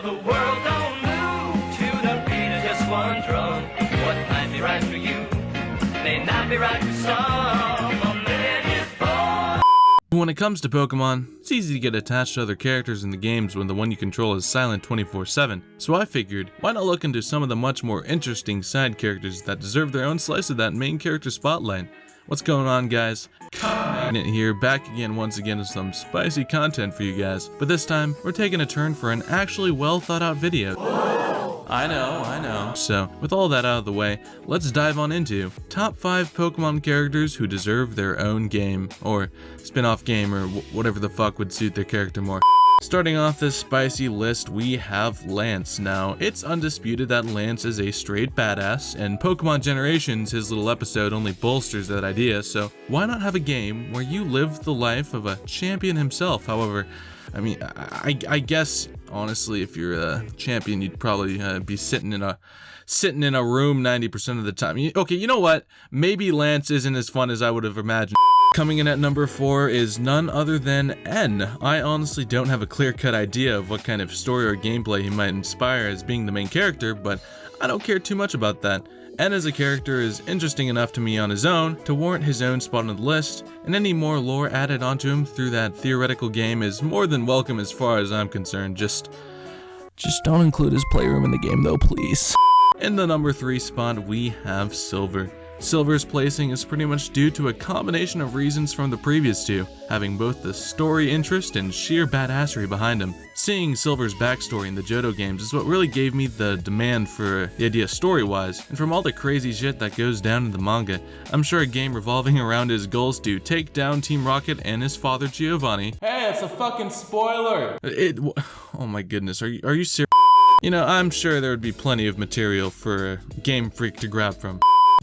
the world don't move to the beat of just one drum. What might be right for you may not be right for some. A man is born. When it comes to Pokemon, it's easy to get attached to other characters in the games when the one you control is silent 24/7, so I figured, why not look into some of the much more interesting side characters that deserve their own slice of that main character spotlight. What's going on, guys? TheCritMagnet here, back again once again with some spicy content for you guys, but this time, we're taking a turn for an actually well thought out video. I know. So, with all that out of the way, let's dive on into top 5 Pokemon characters who deserve their own game, or spin-off game, or whatever the fuck would suit their character more. Starting off this spicy list, we have Lance. Now, it's undisputed that Lance is a straight badass, and Pokemon Generations, his little episode, only bolsters that idea, so why not have a game where you live the life of a champion himself? However, I mean, I guess, honestly, if you're a champion, you'd probably be sitting in a room 90% of the time. Okay, you know what? Maybe Lance isn't as fun as I would have imagined. Coming in at number 4 is none other than N. I honestly don't have a clear-cut idea of what kind of story or gameplay he might inspire as being the main character, but I don't care too much about that. N as a character is interesting enough to me on his own to warrant his own spot on the list, and any more lore added onto him through that theoretical game is more than welcome as far as I'm concerned. Just don't include his playroom in the game though, please. In the number 3 spot, we have Silver. Silver's placing is pretty much due to a combination of reasons from the previous two, having both the story interest and sheer badassery behind him. Seeing Silver's backstory in the Johto games is what really gave me the demand for the idea story-wise, and from all the crazy shit that goes down in the manga, I'm sure a game revolving around his goals to take down Team Rocket and his father Giovanni. Hey, it's a fucking spoiler! Oh my goodness, are you serious? You know, I'm sure there would be plenty of material for a Game Freak to grab from.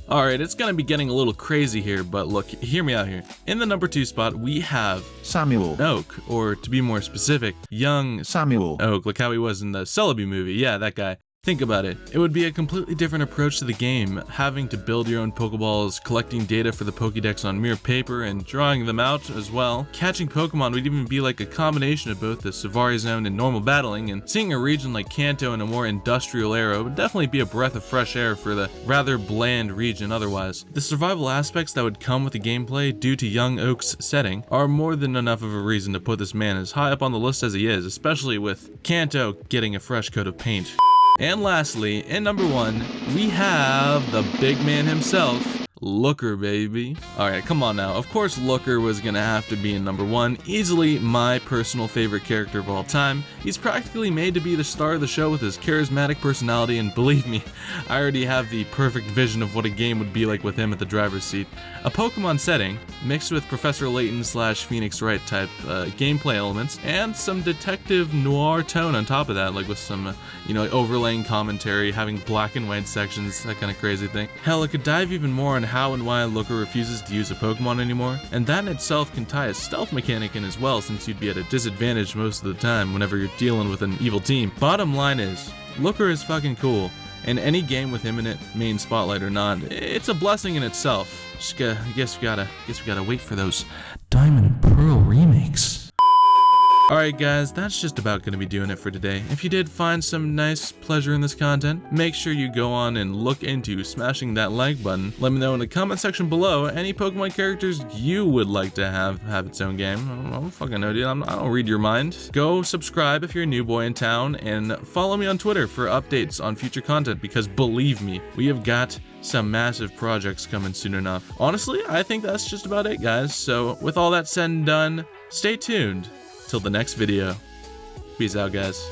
Alright, it's gonna be getting a little crazy here, but look, hear me out here. In the number 2 spot, we have Samuel Oak, or to be more specific, young Samuel Oak, like how he was in the Celebi movie. Yeah, that guy. Think about it. It would be a completely different approach to the game, having to build your own Pokeballs, collecting data for the Pokédex on mere paper, and drawing them out as well. Catching Pokemon would even be like a combination of both the Savari Zone and normal battling, and seeing a region like Kanto in a more industrial era would definitely be a breath of fresh air for the rather bland region otherwise. The survival aspects that would come with the gameplay due to young Oak's setting are more than enough of a reason to put this man as high up on the list as he is, especially with Kanto getting a fresh coat of paint. And lastly, in number 1, we have the big man himself, Looker, baby. Alright, come on now. Of course Looker was gonna have to be in number 1, easily my personal favorite character of all time. He's practically made to be the star of the show with his charismatic personality, and believe me, I already have the perfect vision of what a game would be like with him at the driver's seat. A Pokemon setting, mixed with Professor Layton / Phoenix Wright type gameplay elements, and some detective noir tone on top of that, like with some, overlaying commentary, having black and white sections, that kind of crazy thing. Hell, it could dive even more on how and why Looker refuses to use a Pokemon anymore, and that in itself can tie a stealth mechanic in as well, since you'd be at a disadvantage most of the time whenever you're dealing with an evil team. Bottom line is, Looker is fucking cool, and any game with him in it, main spotlight or not, it's a blessing in itself. I guess we gotta wait for those Diamond and Pearl remakes. Alright guys, that's just about going to be doing it for today. If you did find some nice pleasure in this content, make sure you go on and look into smashing that like button. Let me know in the comment section below any Pokemon characters you would like to have its own game. I don't fucking know, dude. I don't read your mind. Go subscribe if you're a new boy in town, and follow me on Twitter for updates on future content, because believe me, we have got some massive projects coming soon enough. Honestly, I think that's just about it, guys. So with all that said and done, stay tuned till the next video. Peace out, guys.